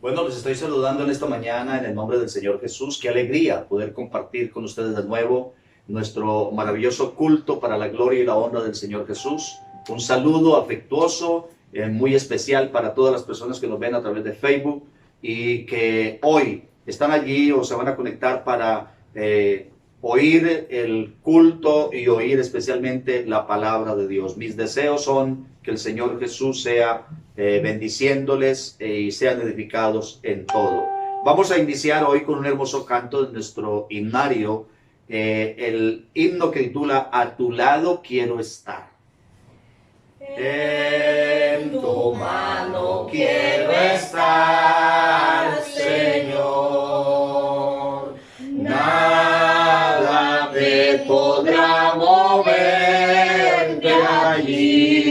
Bueno, les estoy saludando en esta mañana en el nombre del Señor Jesús. Qué alegría poder compartir con ustedes de nuevo nuestro maravilloso culto para la gloria y la honra del Señor Jesús. Un saludo afectuoso, muy especial para todas las personas que nos ven a través de Facebook y que hoy están allí o se van a conectar para oír el culto y oír especialmente la palabra de Dios. Mis deseos son que el Señor Jesús sea bendiciéndoles y sean edificados en todo. Vamos a iniciar hoy con un hermoso canto de nuestro himnario, el himno que titula A tu lado quiero estar. En tu mano quiero estar, Señor. Nada me podrá mover de allí.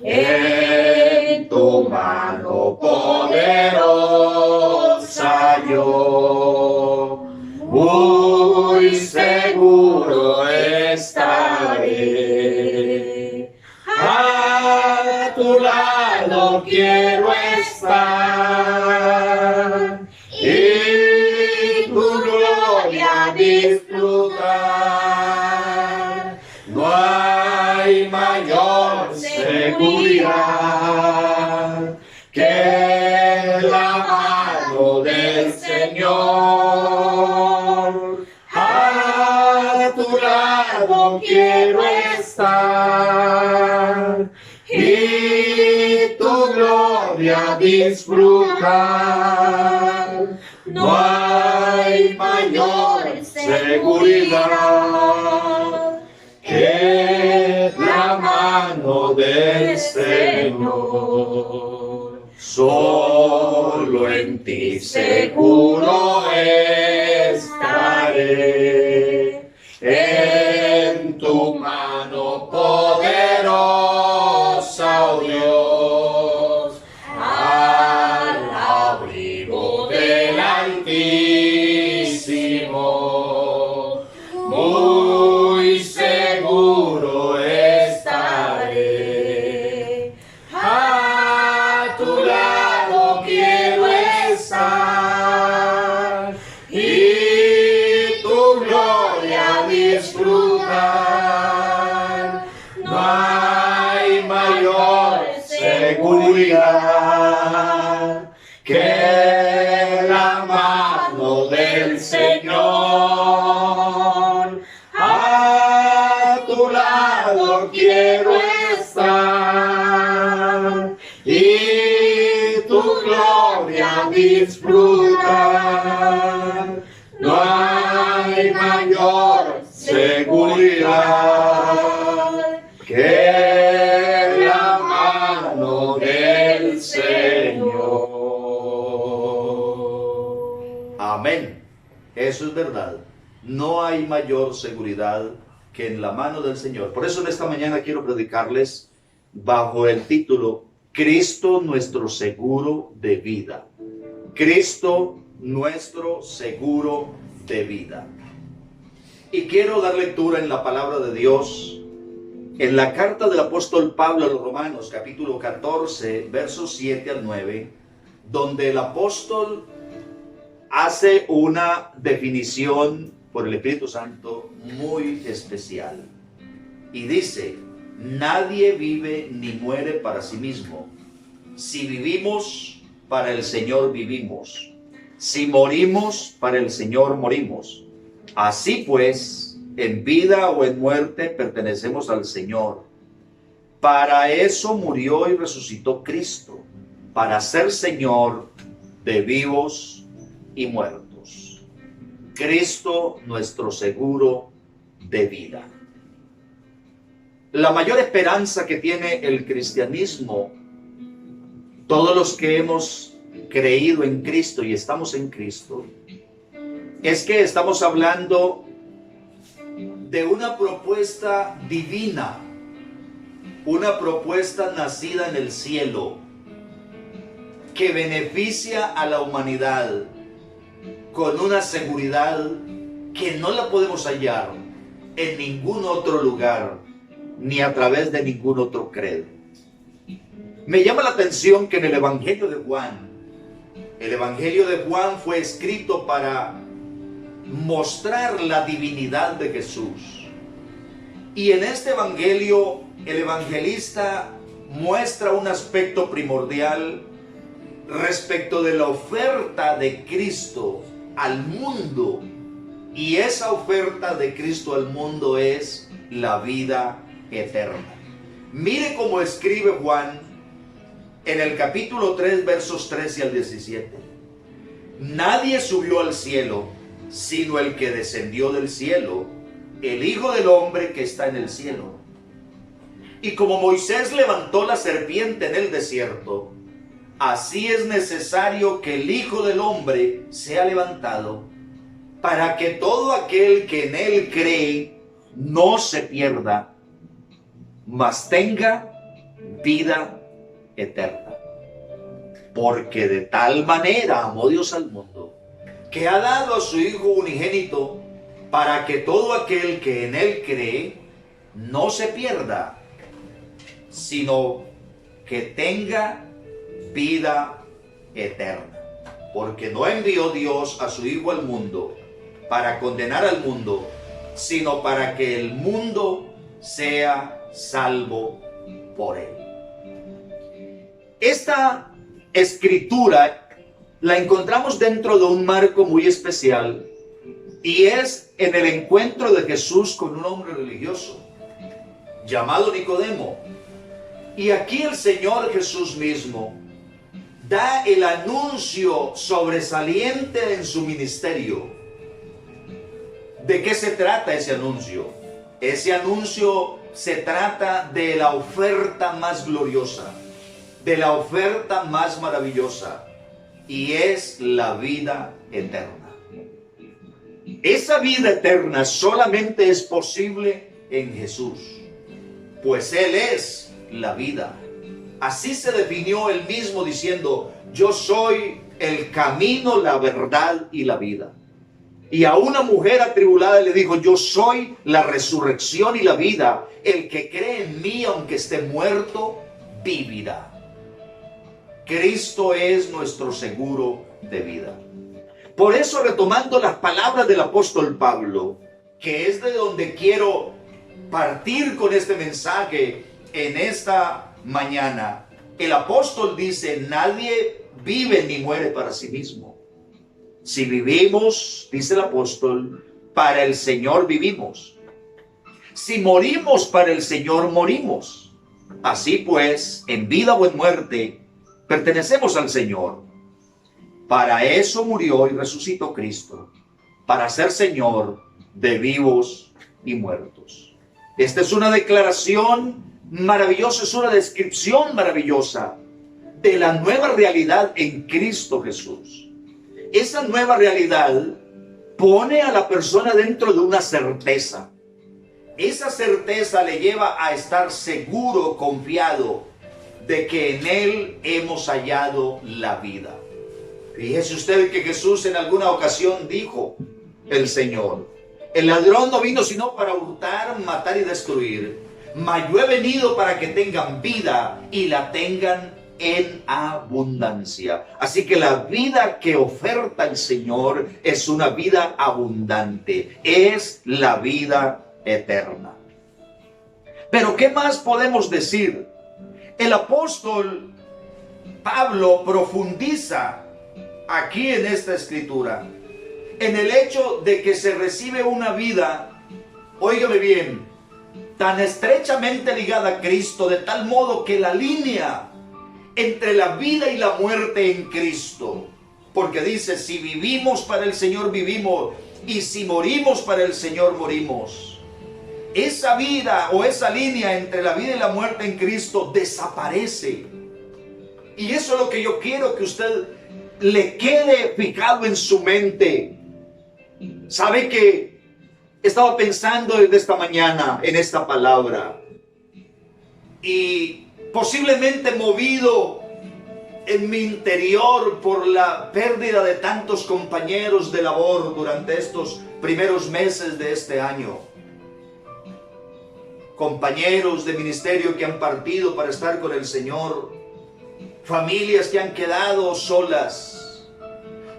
En tu mano poderosa yo muy seguro estaré. A tu lado quiero estar y tu gloria disfrutar. No hay mayor seguridad que la mano del Señor. A tu lado quiero estar y tu gloria disfrutar. No hay mayor seguridad que la mano del Señor. Solo en ti seguro estaré, en tu mano poderosa, oh Dios, al abrigo del Altísimo, muy seguro estaré. A tu lado quiero estar y tu gloria disfrutar. No hay mayor seguridad que la mano del Señor. A tu lado quiero estar y tu gloria disfrutar. No hay mayor seguridad que la mano del Señor. Amén. Eso es verdad. No hay mayor seguridad que en la mano del Señor. Por eso en esta mañana quiero predicarles bajo el título Cristo nuestro seguro de vida. Cristo nuestro seguro de vida. Y quiero dar lectura en la palabra de Dios, en la carta del apóstol Pablo a los Romanos, capítulo 14, versos 7 al 9, donde el apóstol hace una definición por el Espíritu Santo muy especial. Y dice: nadie vive ni muere para sí mismo. Si vivimos, para el Señor vivimos. Si morimos, para el Señor morimos. Así pues, en vida o en muerte pertenecemos al Señor. Para eso murió y resucitó Cristo, para ser Señor de vivos y muertos. Cristo nuestro seguro de vida. La mayor esperanza que tiene el cristianismo, todos los que hemos creído en Cristo y estamos en Cristo, es que estamos hablando de una propuesta divina, una propuesta nacida en el cielo, que beneficia a la humanidad con una seguridad que no la podemos hallar en ningún otro lugar, ni a través de ningún otro credo. Me llama la atención que en el Evangelio de Juan, El Evangelio de Juan fue escrito para mostrar la divinidad de Jesús. Y en este Evangelio, el evangelista muestra un aspecto primordial respecto de la oferta de Cristo al mundo. Y esa oferta de Cristo al mundo es la vida eterna. Mire cómo escribe Juan en el capítulo 3, versos 13 al 17. Nadie subió al cielo, sino el que descendió del cielo, el Hijo del Hombre que está en el cielo. Y como Moisés levantó la serpiente en el desierto, así es necesario que el Hijo del Hombre sea levantado, para que todo aquel que en él cree no se pierda, mas tenga vida eterna. Porque de tal manera amó Dios al mundo, que ha dado a su Hijo unigénito, para que todo aquel que en él cree no se pierda, sino que tenga vida eterna. Porque no envió Dios a su Hijo al mundo para condenar al mundo, sino para que el mundo sea salvo por él. Esta escritura la encontramos dentro de un marco muy especial, y es en el encuentro de Jesús con un hombre religioso llamado Nicodemo. Y aquí el Señor Jesús mismo da el anuncio sobresaliente en su ministerio. ¿De qué se trata ese anuncio? Ese anuncio se trata de la oferta más gloriosa, de la oferta más maravillosa, y es la vida eterna. Esa vida eterna solamente es posible en Jesús, pues Él es la vida. Así se definió Él mismo diciendo: yo soy el camino, la verdad y la vida. Y a una mujer atribulada le dijo: yo soy la resurrección y la vida. El que cree en mí, aunque esté muerto, vivirá. Cristo es nuestro seguro de vida. Por eso, retomando las palabras del apóstol Pablo, que es de donde quiero partir con este mensaje en esta mañana, el apóstol dice: nadie vive ni muere para sí mismo. Si vivimos, dice el apóstol, para el Señor vivimos. Si morimos, para el Señor morimos. Así pues, en vida o en muerte, pertenecemos al Señor. Para eso murió y resucitó Cristo, para ser Señor de vivos y muertos. Esta es una declaración maravillosa, es una descripción maravillosa de la nueva realidad en Cristo Jesús. Esa nueva realidad pone a la persona dentro de una certeza. Esa certeza le lleva a estar seguro, confiado de que en Él hemos hallado la vida. Fíjese usted que Jesús en alguna ocasión dijo, el Señor: el ladrón no vino sino para hurtar, matar y destruir, mas yo he venido para que tengan vida y la tengan en abundancia. Así que la vida que oferta el Señor es una vida abundante, es la vida eterna. Pero ¿qué más podemos decir? El apóstol Pablo profundiza aquí en esta escritura en el hecho de que se recibe una vida, óigame bien, tan estrechamente ligada a Cristo, de tal modo que la línea entre la vida y la muerte en Cristo, porque dice: si vivimos, para el Señor vivimos, y si morimos, para el Señor morimos. Esa vida o esa línea entre la vida y la muerte en Cristo desaparece. Y eso es lo que yo quiero que usted le quede fijado en su mente. Sabe que estaba pensando desde esta mañana en esta palabra, y posiblemente movido en mi interior por la pérdida de tantos compañeros de labor durante estos primeros meses de este año, compañeros de ministerio que han partido para estar con el Señor, familias que han quedado solas,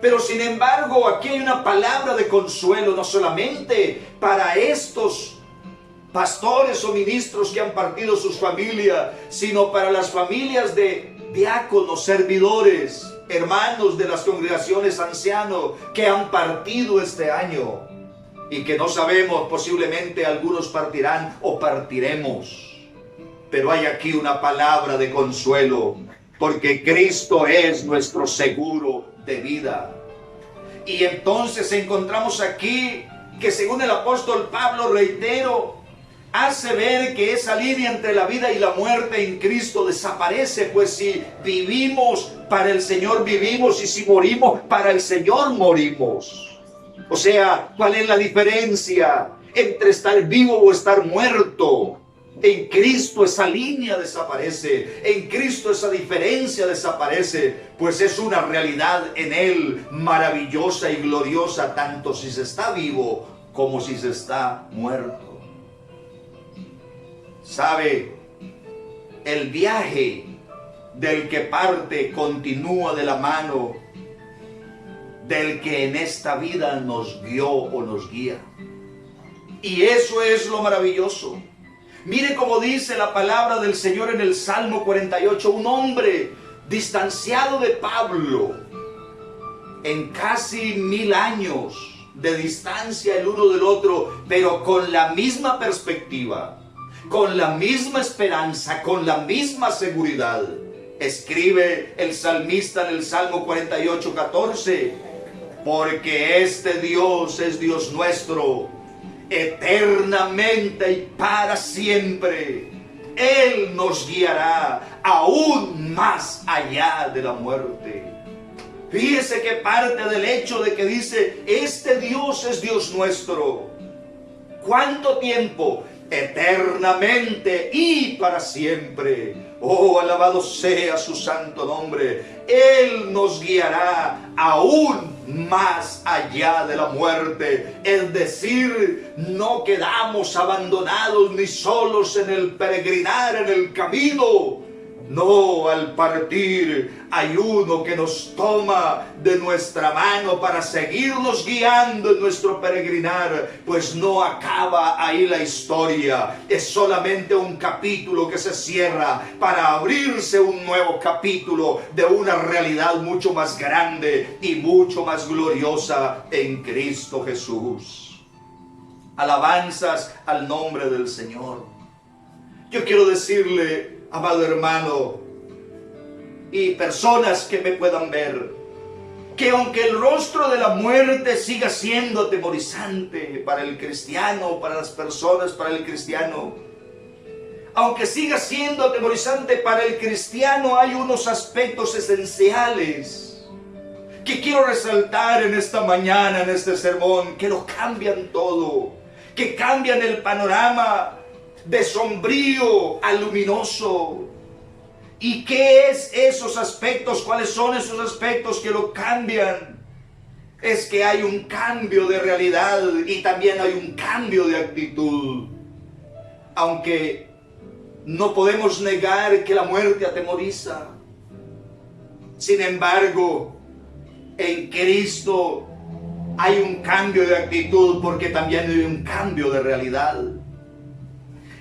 Pero sin embargo, aquí hay una palabra de consuelo, no solamente para estos pastores o ministros que han partido sus familias, sino para las familias de diáconos, servidores, hermanos de las congregaciones ancianos que han partido este año y que no sabemos, posiblemente algunos partirán o partiremos. Pero hay aquí una palabra de consuelo, porque Cristo es nuestro seguro de vida. Y entonces encontramos aquí que, según el apóstol Pablo, reitero, hace ver que esa línea entre la vida y la muerte en Cristo desaparece, pues si vivimos, para el Señor vivimos, y si morimos, para el Señor morimos. O sea, ¿cuál es la diferencia entre estar vivo o estar muerto? En Cristo esa línea desaparece, en Cristo esa diferencia desaparece, pues es una realidad en Él maravillosa y gloriosa, tanto si se está vivo como si se está muerto. ¿Sabe? El viaje del que parte continúa de la mano del que en esta vida nos guió o nos guía. Y eso es lo maravilloso. Mire cómo dice la palabra del Señor en el Salmo 48, un hombre distanciado de Pablo en casi 1000 años de distancia el uno del otro, pero con la misma perspectiva, con la misma esperanza, con la misma seguridad. Escribe el salmista en el Salmo 48, 14, porque este Dios es Dios nuestro, eternamente y para siempre. Él nos guiará aún más allá de la muerte. Fíjese que parte del hecho de que dice, este Dios es Dios nuestro. ¿Cuánto tiempo? Eternamente y para siempre. Oh, alabado sea su santo nombre. Él nos guiará aún más allá de la muerte. Es decir, no quedamos abandonados ni solos en el peregrinar, en el camino. No, al partir hay uno que nos toma de nuestra mano para seguirnos guiando en nuestro peregrinar, pues no acaba ahí la historia. Es solamente un capítulo que se cierra para abrirse un nuevo capítulo de una realidad mucho más grande y mucho más gloriosa en Cristo Jesús. Alabanzas al nombre del Señor. Yo quiero decirle, amado hermano, y personas que me puedan ver, que aunque el rostro de la muerte siga siendo atemorizante para el cristiano, para las personas, para el cristiano, aunque siga siendo atemorizante para el cristiano, hay unos aspectos esenciales que quiero resaltar en esta mañana, en este sermón, que lo cambian todo, que cambian el panorama de sombrío a luminoso. ¿Y qué es esos aspectos? ¿Cuáles son esos aspectos que lo cambian? Es que hay un cambio de realidad y también hay un cambio de actitud. Aunque no podemos negar que la muerte atemoriza, sin embargo, en Cristo hay un cambio de actitud, porque también hay un cambio de realidad.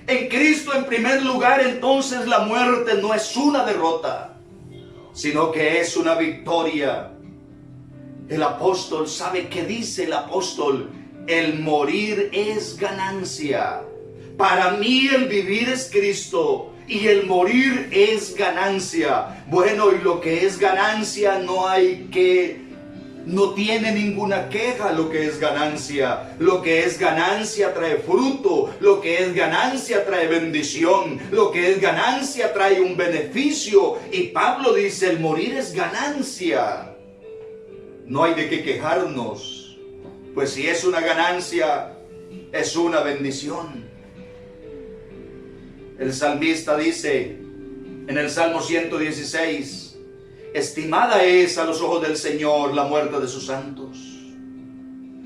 En Cristo, en primer lugar, entonces la muerte no es una derrota, sino que es una victoria. El apóstol, ¿sabe qué dice el apóstol? El morir es ganancia. Para mí el vivir es Cristo y el morir es ganancia. Bueno, y lo que es ganancia no tiene ninguna queja. Lo que es ganancia trae fruto, lo que es ganancia trae bendición, lo que es ganancia trae un beneficio. Y Pablo dice, el morir es ganancia. No hay de qué quejarnos, pues si es una ganancia, es una bendición. El salmista dice en el Salmo 116, estimada es a los ojos del Señor la muerte de sus santos.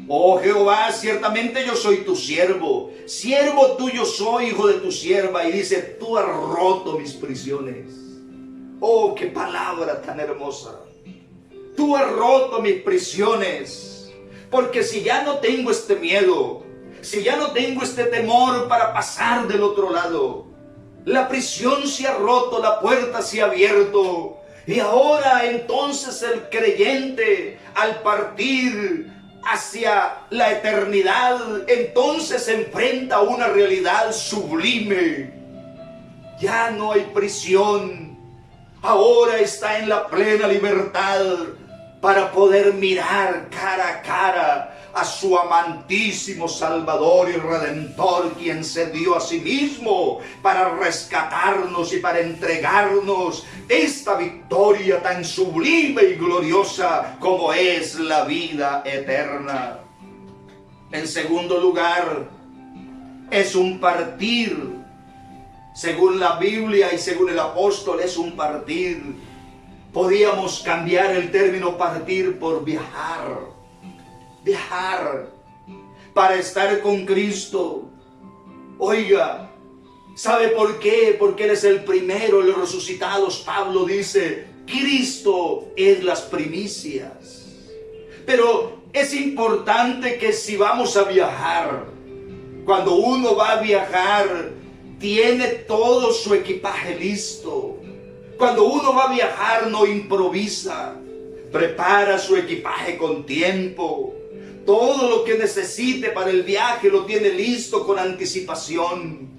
Oh Jehová, ciertamente yo soy tu siervo, siervo tuyo soy, hijo de tu sierva. Y dice, tú has roto mis prisiones. Oh, qué palabra tan hermosa. Tú has roto mis prisiones. Porque si ya no tengo este miedo, si ya no tengo este temor para pasar del otro lado, la prisión se ha roto, la puerta se ha abierto. Y ahora entonces el creyente, al partir hacia la eternidad, entonces se enfrenta a una realidad sublime. Ya no hay prisión. Ahora está en la plena libertad para poder mirar cara a cara a su amantísimo Salvador y Redentor, quien se dio a sí mismo para rescatarnos y para entregarnos esta victoria tan sublime y gloriosa como es la vida eterna. En segundo lugar, es un partir. Según la Biblia y según el apóstol, es un partir. Podíamos cambiar el término partir por viajar. Viajar para estar con Cristo. Oiga, ¿sabe por qué? Porque Él es el primero de los resucitados. Pablo dice, Cristo es las primicias. Pero es importante que si vamos a viajar, cuando uno va a viajar, tiene todo su equipaje listo. Cuando uno va a viajar, no improvisa. Prepara su equipaje con tiempo. Todo lo que necesite para el viaje lo tiene listo con anticipación.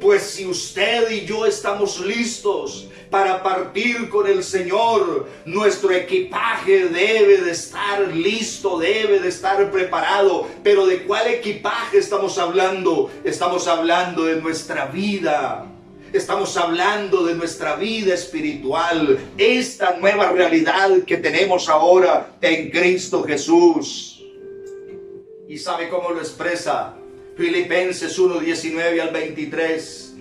Pues si usted y yo estamos listos para partir con el Señor, nuestro equipaje debe de estar listo, debe de estar preparado. Pero ¿de cuál equipaje estamos hablando? Estamos hablando de nuestra vida. Estamos hablando de nuestra vida espiritual. Esta nueva realidad que tenemos ahora en Cristo Jesús. ¿Y sabe cómo lo expresa? Filipenses 1:19 al 23.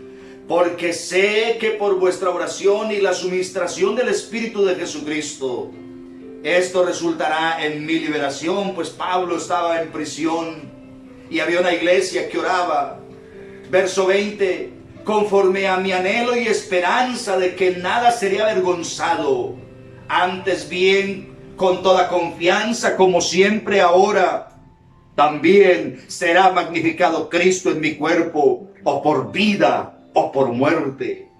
Porque sé que por vuestra oración y la suministración del Espíritu de Jesucristo, esto resultará en mi liberación. Pues Pablo estaba en prisión y había una iglesia que oraba. Verso 20. Conforme a mi anhelo y esperanza de que nada sería avergonzado, antes bien con toda confianza, como siempre ahora, también será magnificado Cristo en mi cuerpo, o por vida o por muerte.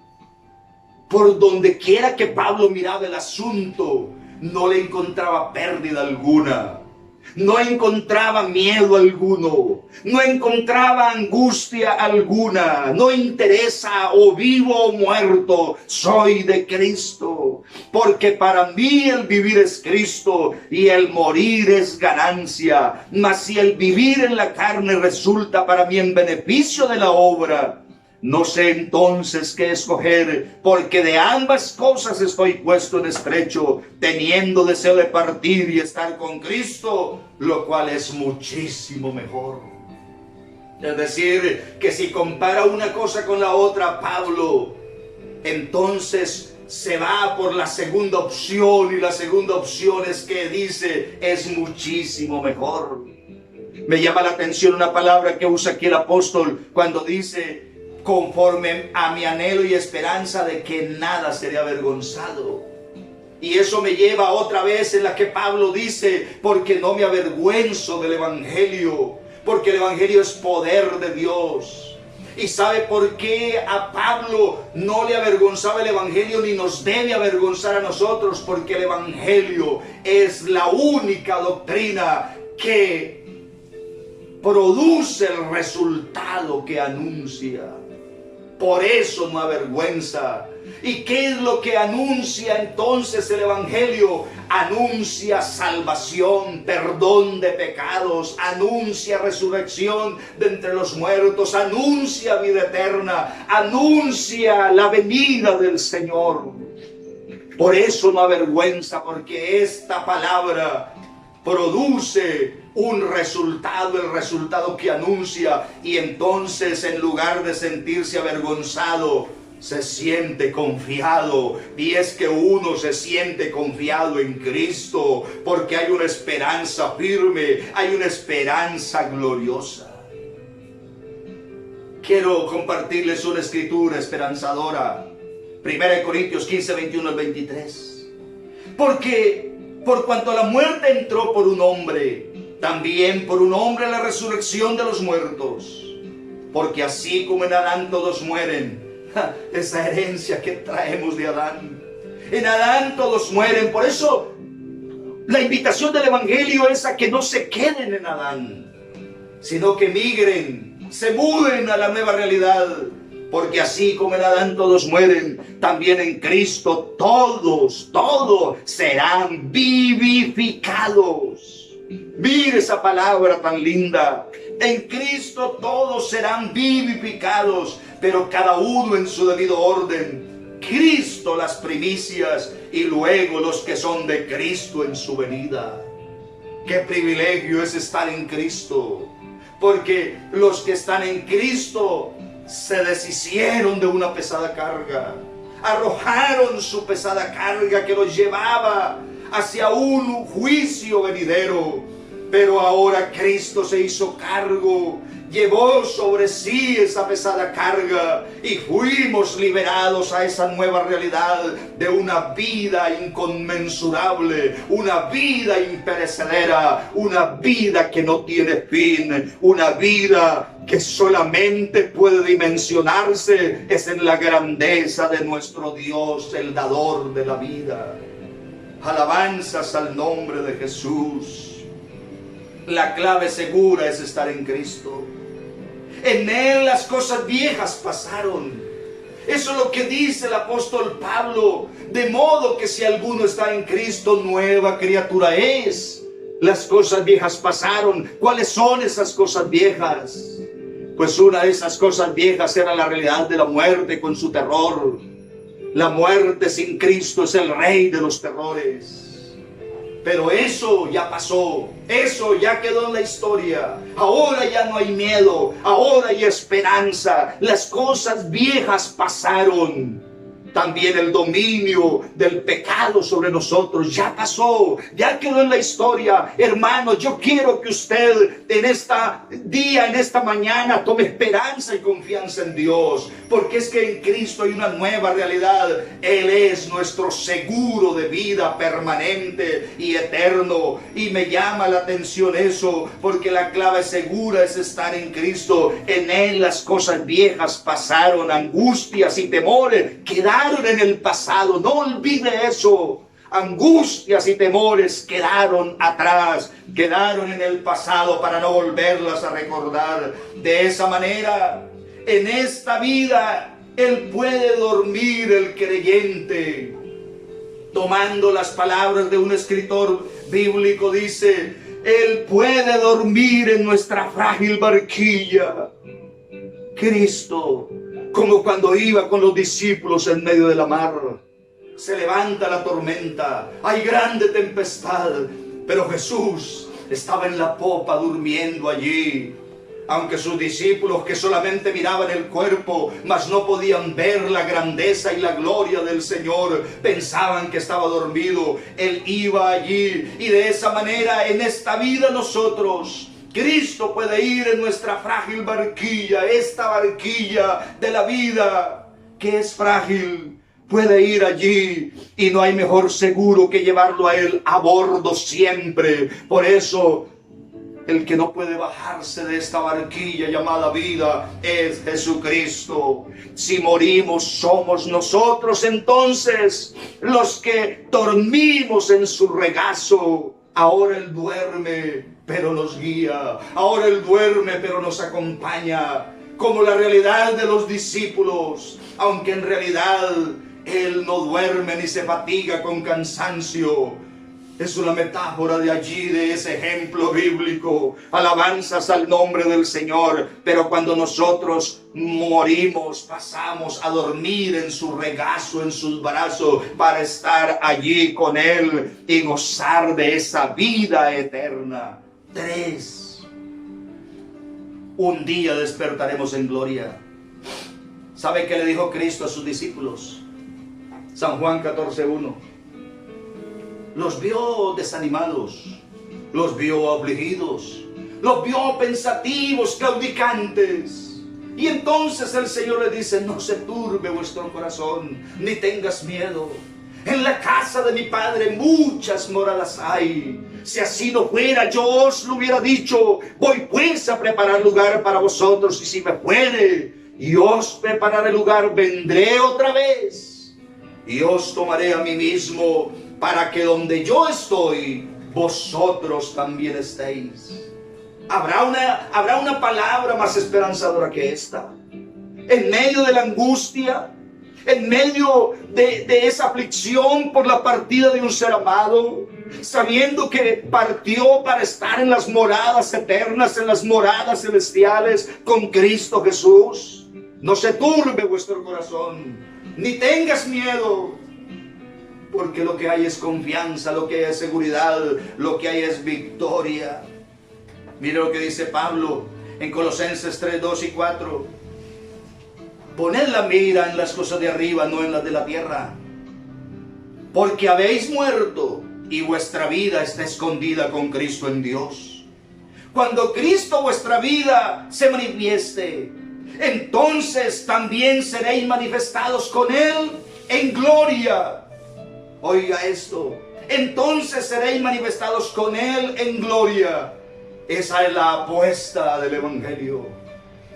Por donde quiera que Pablo miraba el asunto, no le encontraba pérdida alguna. No encontraba miedo alguno, no encontraba angustia alguna. No interesa o vivo o muerto, soy de Cristo. Porque para mí el vivir es Cristo y el morir es ganancia. Mas si el vivir en la carne resulta para mí en beneficio de la obra, no sé entonces qué escoger, porque de ambas cosas estoy puesto en estrecho, teniendo deseo de partir y estar con Cristo, lo cual es muchísimo mejor. Es decir, que si compara una cosa con la otra, Pablo, entonces se va por la segunda opción, y la segunda opción es que dice, es muchísimo mejor. Me llama la atención una palabra que usa aquí el apóstol cuando dice, conforme a mi anhelo y esperanza de que nada seré avergonzado. Y eso me lleva otra vez en la que Pablo dice, porque no me avergüenzo del Evangelio, porque el Evangelio es poder de Dios. ¿Y sabe por qué a Pablo no le avergonzaba el Evangelio ni nos debe avergonzar a nosotros? Porque el Evangelio es la única doctrina que produce el resultado que anuncia. Por eso no avergüenza. ¿Y qué es lo que anuncia entonces el Evangelio? Anuncia salvación, perdón de pecados, anuncia resurrección de entre los muertos, anuncia vida eterna, anuncia la venida del Señor. Por eso no avergüenza, porque esta palabra produce un resultado, el resultado que anuncia, y entonces en lugar de sentirse avergonzado, se siente confiado. Y es que uno se siente confiado en Cristo, porque hay una esperanza firme, hay una esperanza gloriosa. Quiero compartirles una escritura esperanzadora, 1 Corintios 15, 21 al 23. Porque Por cuanto la muerte entró por un hombre, también por un hombre la resurrección de los muertos. Porque así como en Adán todos mueren, esa herencia que traemos de Adán, en Adán todos mueren. Por eso la invitación del Evangelio es a que no se queden en Adán, sino que migren, se muden a la nueva realidad. Porque así como en Adán todos mueren, también en Cristo todos serán vivificados. Mire esa palabra tan linda. En Cristo todos serán vivificados, pero cada uno en su debido orden. Cristo las primicias y luego los que son de Cristo en su venida. Qué privilegio es estar en Cristo, porque los que están en Cristo se deshicieron de una pesada carga, arrojaron su pesada carga que los llevaba hacia un juicio venidero. Pero ahora Cristo se hizo cargo, llevó sobre sí esa pesada carga y fuimos liberados a esa nueva realidad de una vida inconmensurable, una vida imperecedera, una vida que no tiene fin, una vida que solamente puede dimensionarse es en la grandeza de nuestro Dios, el dador de la vida. Alabanzas al nombre de Jesús. La clave segura es estar en Cristo. En Él las cosas viejas pasaron. Eso es lo que dice el apóstol Pablo. De modo que si alguno está en Cristo, nueva criatura es. Las cosas viejas pasaron. ¿Cuáles son esas cosas viejas? Pues una de esas cosas viejas era la realidad de la muerte con su terror. La muerte sin Cristo es el rey de los terrores. Pero eso ya pasó, eso ya quedó en la historia. Ahora ya no hay miedo, ahora hay esperanza. Las cosas viejas pasaron. También el dominio del pecado sobre nosotros ya pasó, ya quedó en la historia. Hermano, yo quiero que usted en esta día, en esta mañana, tome esperanza y confianza en Dios, porque es que en Cristo hay una nueva realidad. Él es nuestro seguro de vida permanente y eterno. Y me llama la atención eso, porque la clave segura es estar en Cristo. En Él las cosas viejas pasaron, angustias y temores quedaron en el pasado. No olvide eso. Angustias y temores quedaron atrás, quedaron en el pasado para no volverlas a recordar. De esa manera, en esta vida, Él puede dormir, el creyente. Tomando las palabras de un escritor bíblico, dice: Él puede dormir en nuestra frágil barquilla. Cristo, como cuando iba con los discípulos en medio de la mar, se levanta la tormenta, hay grande tempestad, pero Jesús estaba en la popa durmiendo allí. Aunque sus discípulos, que solamente miraban el cuerpo, mas no podían ver la grandeza y la gloria del Señor, pensaban que estaba dormido, Él iba allí. Y de esa manera, en esta vida nosotros, Cristo puede ir en nuestra frágil barquilla, esta barquilla de la vida que es frágil, puede ir allí y no hay mejor seguro que llevarlo a Él a bordo siempre. Por eso, el que no puede bajarse de esta barquilla llamada vida es Jesucristo. Si morimos, somos nosotros entonces los que dormimos en su regazo. Ahora Él duerme, pero nos guía. Ahora Él duerme, pero nos acompaña. Como la realidad de los discípulos, aunque en realidad Él no duerme ni se fatiga con cansancio. Es una metáfora de allí, de ese ejemplo bíblico. Alabanzas al nombre del Señor. Pero cuando nosotros morimos, pasamos a dormir en su regazo, en sus brazos, para estar allí con Él y gozar de esa vida eterna. 3. Un día despertaremos en gloria. ¿Sabe qué le dijo Cristo a sus discípulos? San Juan 14:1. Los vio desanimados, los vio afligidos, los vio pensativos, claudicantes. Y entonces el Señor le dice: no se turbe vuestro corazón, ni tengas miedo. En la casa de mi Padre muchas moradas hay. Si así no fuera, yo os lo hubiera dicho. Voy pues a preparar lugar para vosotros, y si me fuere y os prepararé lugar, vendré otra vez y os tomaré a mí mismo, para que donde yo estoy, vosotros también estéis. ¿Habrá una palabra más esperanzadora que esta? En medio de la angustia, en medio de esa aflicción por la partida de un ser amado, sabiendo que partió para estar en las moradas eternas, en las moradas celestiales con Cristo Jesús, no se turbe vuestro corazón, ni tengas miedo, porque lo que hay es confianza, lo que hay es seguridad, lo que hay es victoria. Mire lo que dice Pablo en Colosenses 3, 2 y 4. Poned la mira en las cosas de arriba, no en las de la tierra, porque habéis muerto y vuestra vida está escondida con Cristo en Dios. Cuando Cristo vuestra vida se manifieste, entonces también seréis manifestados con Él en gloria. Oiga esto, entonces seréis manifestados con Él en gloria. Esa es la apuesta del Evangelio.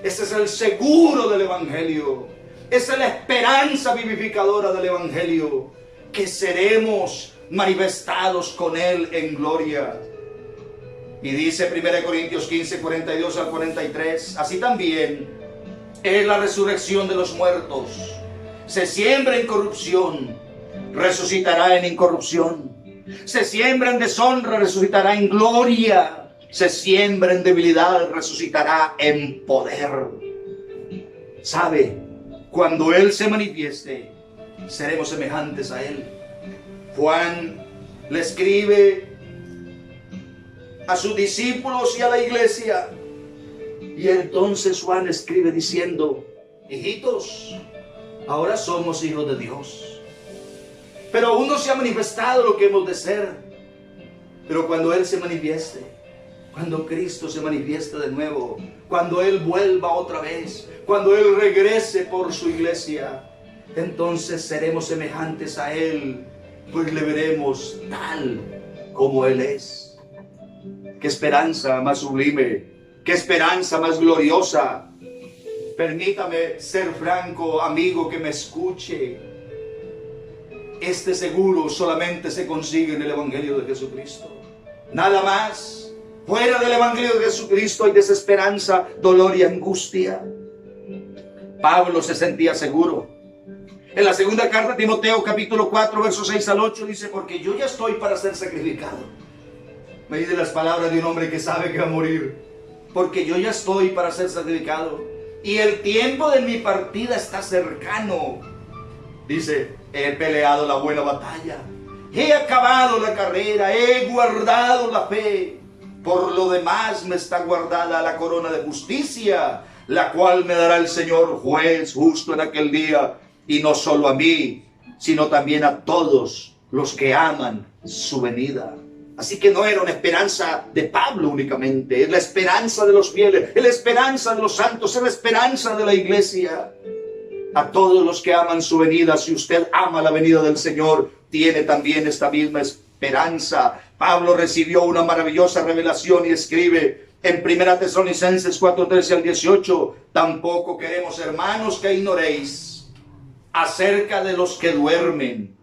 Ese es el seguro del Evangelio. Esa es la esperanza vivificadora del Evangelio, que seremos manifestados con Él en gloria. Y dice 1 Corintios 15, 42 al 43, así también es la resurrección de los muertos. Se siembra en corrupción, resucitará en incorrupción. Se siembra en deshonra, resucitará en gloria. Se siembra en debilidad, resucitará en poder. ¿Sabe? Cuando Él se manifieste, seremos semejantes a Él. Juan le escribe a sus discípulos y a la iglesia. Y entonces Juan escribe diciendo: hijitos, ahora somos hijos de Dios, pero aún no se ha manifestado lo que hemos de ser. Pero cuando Él se manifieste, cuando Cristo se manifieste de nuevo, cuando Él vuelva otra vez, cuando Él regrese por su iglesia, entonces seremos semejantes a Él, pues le veremos tal como Él es. ¡Qué esperanza más sublime! ¡Qué esperanza más gloriosa! Permítame ser franco, amigo que me escuche. Este seguro solamente se consigue en el Evangelio de Jesucristo. Nada más. Fuera del Evangelio de Jesucristo hay desesperanza, dolor y angustia. Pablo se sentía seguro. En la segunda carta de Timoteo, capítulo 4, versos 6 al 8, dice: porque yo ya estoy para ser sacrificado. Me dice las palabras de un hombre que sabe que va a morir. Porque yo ya estoy para ser sacrificado, y el tiempo de mi partida está cercano. Dice: he peleado la buena batalla, he acabado la carrera, he guardado la fe. Por lo demás me está guardada la corona de justicia, la cual me dará el Señor juez justo en aquel día, y no solo a mí, sino también a todos los que aman su venida. Así que no era una esperanza de Pablo únicamente, es la esperanza de los fieles, es la esperanza de los santos, es la esperanza de la iglesia. A todos los que aman su venida, si usted ama la venida del Señor, tiene también esta misma esperanza. Pablo recibió una maravillosa revelación y escribe en 1 Tesalonicenses 4, 13 al 18: tampoco queremos, hermanos, que ignoréis acerca de los que duermen,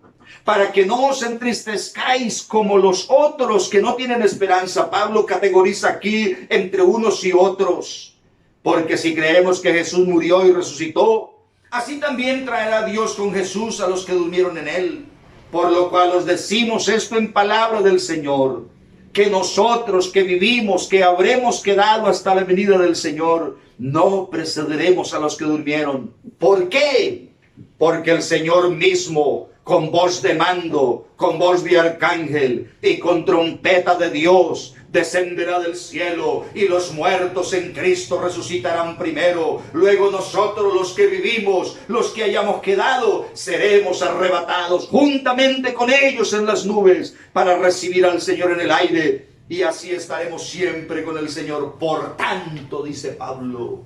para que no os entristezcáis como los otros que no tienen esperanza. Pablo categoriza aquí entre unos y otros, porque si creemos que Jesús murió y resucitó, así también traerá Dios con Jesús a los que durmieron en Él. Por lo cual os decimos esto en palabra del Señor, que nosotros que vivimos, que habremos quedado hasta la venida del Señor, no precederemos a los que durmieron. ¿Por qué? Porque el Señor mismo, con voz de mando, con voz de arcángel y con trompeta de Dios, descenderá del cielo, y los muertos en Cristo resucitarán primero. Luego nosotros, los que vivimos, los que hayamos quedado, seremos arrebatados juntamente con ellos en las nubes para recibir al Señor en el aire, y así estaremos siempre con el Señor. Por tanto, dice Pablo,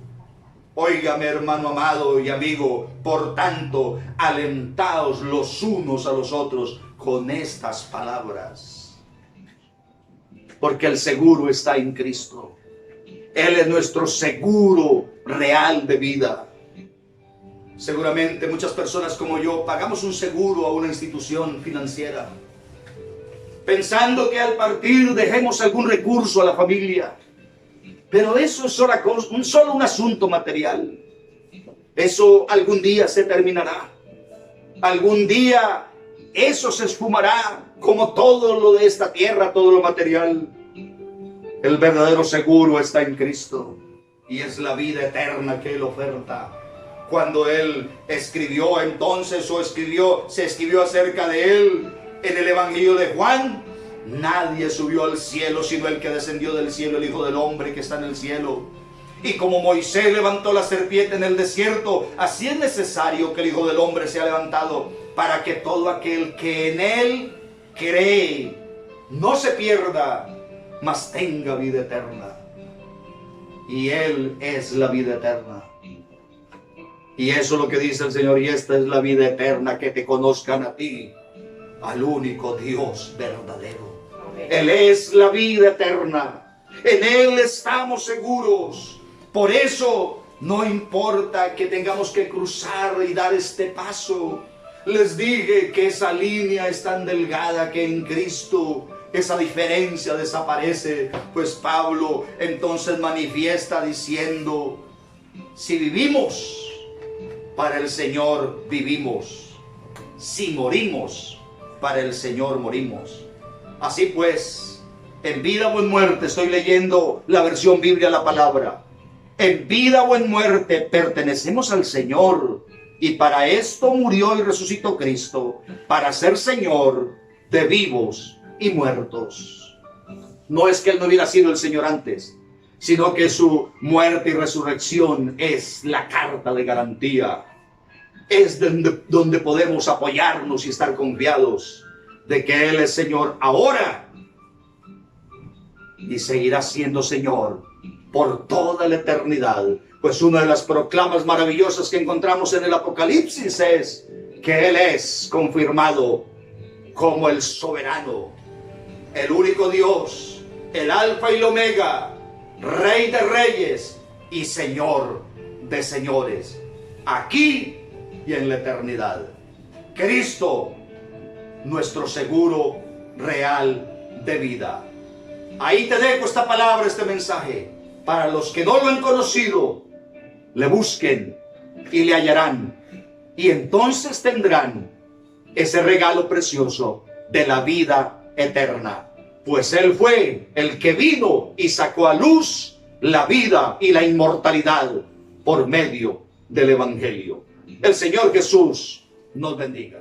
Óigame, hermano amado y amigo, por tanto, alentaos los unos a los otros con estas palabras. Porque el seguro está en Cristo. Él es nuestro seguro real de vida. Seguramente muchas personas como yo pagamos un seguro a una institución financiera, pensando que al partir dejemos algún recurso a la familia. Pero eso es solo un asunto material. Eso algún día se terminará. Algún día eso se esfumará, como todo lo de esta tierra, todo lo material. El verdadero seguro está en Cristo, y es la vida eterna que Él oferta. Cuando Él escribió entonces, se escribió acerca de Él en el Evangelio de Juan: nadie subió al cielo sino el que descendió del cielo, el Hijo del Hombre que está en el cielo. Y como Moisés levantó la serpiente en el desierto, así es necesario que el Hijo del Hombre sea levantado, para que todo aquel que en Él cree no se pierda, mas tenga vida eterna. Y Él es la vida eterna. Y eso es lo que dice el Señor: y esta es la vida eterna, que te conozcan a ti, al único Dios verdadero. Él es la vida eterna. En Él estamos seguros. Por eso no importa que tengamos que cruzar y dar este paso. Les dije que esa línea es tan delgada que en Cristo esa diferencia desaparece. Pues Pablo entonces manifiesta diciendo: si vivimos, para el Señor vivimos. Si morimos, para el Señor morimos. Así pues, en vida o en muerte, estoy leyendo la versión Biblia La Palabra. En vida o en muerte pertenecemos al Señor, y para esto murió y resucitó Cristo, para ser Señor de vivos y muertos. No es que Él no hubiera sido el Señor antes, sino que su muerte y resurrección es la carta de garantía. Es donde podemos apoyarnos y estar confiados de que Él es Señor ahora y seguirá siendo Señor por toda la eternidad. Pues una de las proclamas maravillosas que encontramos en el Apocalipsis es que Él es confirmado como el soberano, el único Dios, el Alfa y el Omega, Rey de reyes y Señor de señores, aquí y en la eternidad. Cristo, nuestro seguro real de vida. Ahí te dejo esta palabra, este mensaje. Para los que no lo han conocido, le busquen y le hallarán. Y entonces tendrán ese regalo precioso de la vida eterna. Pues Él fue el que vino y sacó a luz la vida y la inmortalidad por medio del Evangelio. El Señor Jesús nos bendiga.